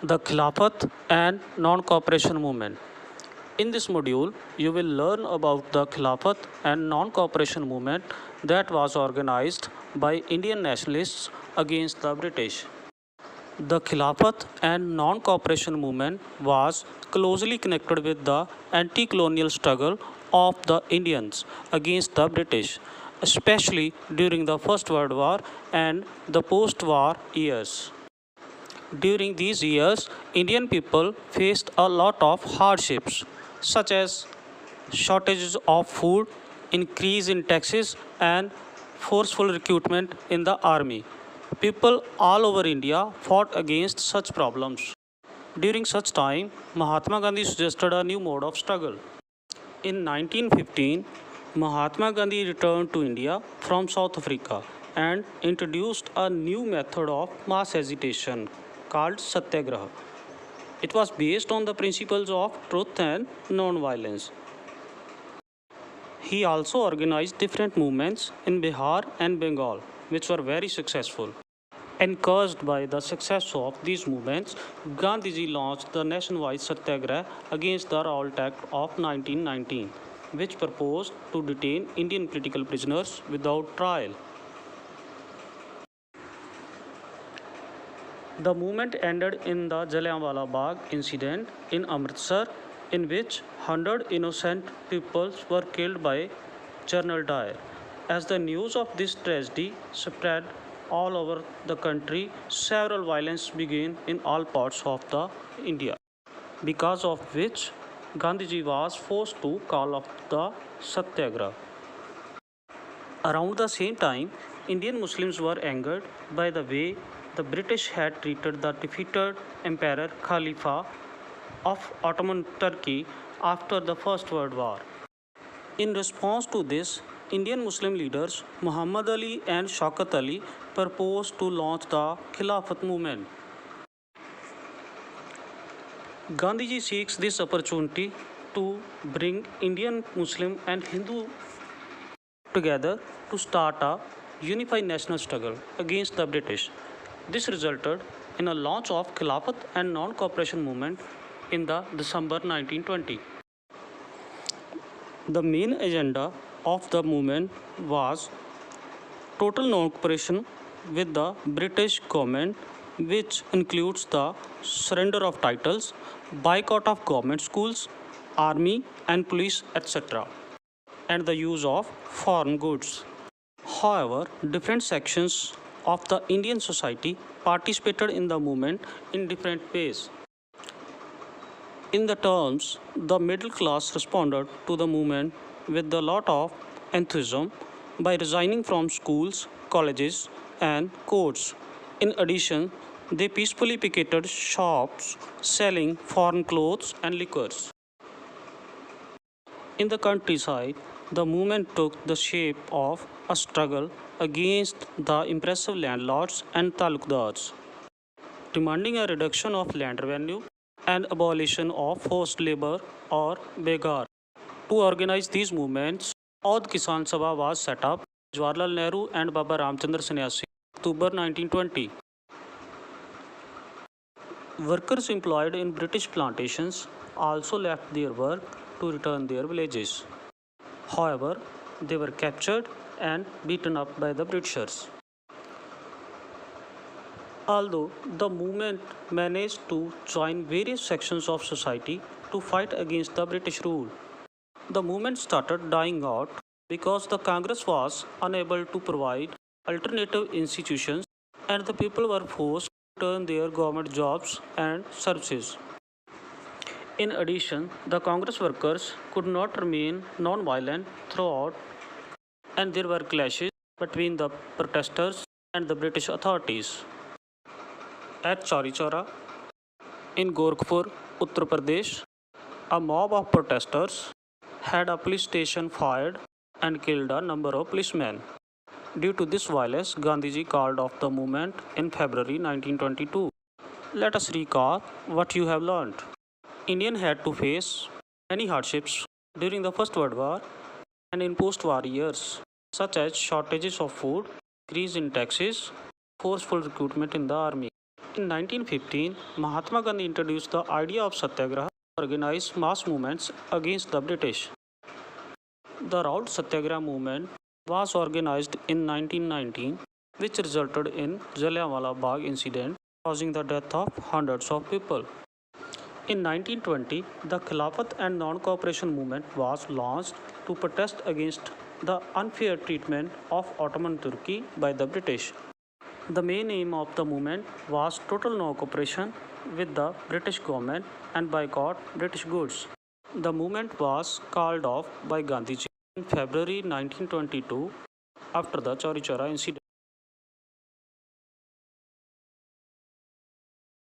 The Khilafat and Non-Cooperation Movement. In this module, you will learn about the Khilafat and Non-Cooperation Movement that was organized by Indian nationalists against the British. The Khilafat and Non-Cooperation Movement was closely connected with the anti-colonial struggle of the Indians against the British, especially during the First World War and the post-war years. During these years, Indian people faced a lot of hardships, such as shortages of food, increase in taxes, and forceful recruitment in the army. People all over India fought against such problems. During such time, Mahatma Gandhi suggested a new mode of struggle. In 1915, Mahatma Gandhi returned to India from South Africa and introduced a new method of mass agitation called Satyagraha. It was based on the principles of truth and non-violence. He also organized different movements in Bihar and Bengal, which were very successful. Encouraged by the success of these movements, Gandhiji launched the nationwide Satyagraha against the Revolt Act of 1919, which proposed to detain Indian political prisoners without trial. The movement ended in the Jallianwala Bagh incident in Amritsar, in which 100 innocent people were killed by General Dyer. As the news of this tragedy spread all over the country, several violence began in all parts of the India, because of which Gandhiji was forced to call off the Satyagraha. Around the same time, Indian Muslims were angered by the way the British had treated the defeated Emperor Khalifa of Ottoman Turkey after the First World War. In response to this, Indian Muslim leaders Muhammad Ali and Shaukat Ali proposed to launch the Khilafat movement. Gandhiji seeks this opportunity to bring Indian Muslim and Hindu together to start a unified national struggle against the British. This resulted in a launch of Khilafat and Non-Cooperation Movement in the December 1920. The main agenda of the movement was total non-cooperation with the British government, which includes the surrender of titles, boycott of government schools, army and police, etc., and the use of foreign goods. However, different sections of the Indian society participated in the movement in different ways. In the terms, the middle class responded to the movement with a lot of enthusiasm by resigning from schools, colleges, and courts. In addition, they peacefully picketed shops selling foreign clothes and liquors. In the countryside, the movement took the shape of a struggle against the impressive landlords and talukdars, demanding a reduction of land revenue and abolition of forced labor or begar. To organize these movements, Audh Kisan Sabha was set up by Jawaharlal Nehru and Baba Ramchandra Sannyasi in October 1920. Workers employed in British plantations also left their work to return their villages. However, they were captured and beaten up by the Britishers. Although the movement managed to join various sections of society to fight against the British rule, the movement started dying out because the Congress was unable to provide alternative institutions and the people were forced to return their government jobs and services. In addition, the Congress workers could not remain non-violent throughout, and there were clashes between the protesters and the British authorities. At Chauri Chaura, in Gorakhpur, Uttar Pradesh, a mob of protesters had a police station fired and killed a number of policemen. Due to this violence, Gandhiji called off the movement in February 1922. Let us recall what you have learned. India had to face many hardships during the First World War and in post-war years, such as shortages of food, increase in taxes, forceful recruitment in the army. In 1915, Mahatma Gandhi introduced the idea of satyagraha to organize mass movements against the British. The Rout Satyagraha movement was organized in 1919, which resulted in Jallianwala Bagh incident, causing the death of hundreds of people. In 1920, the Khilafat and non-cooperation movement was launched to protest against the unfair treatment of Ottoman Turkey by the British. The main aim of the movement was total non-cooperation with the British government and boycott British goods. The movement was called off by Gandhiji in February 1922 after the Chauri Chaura incident.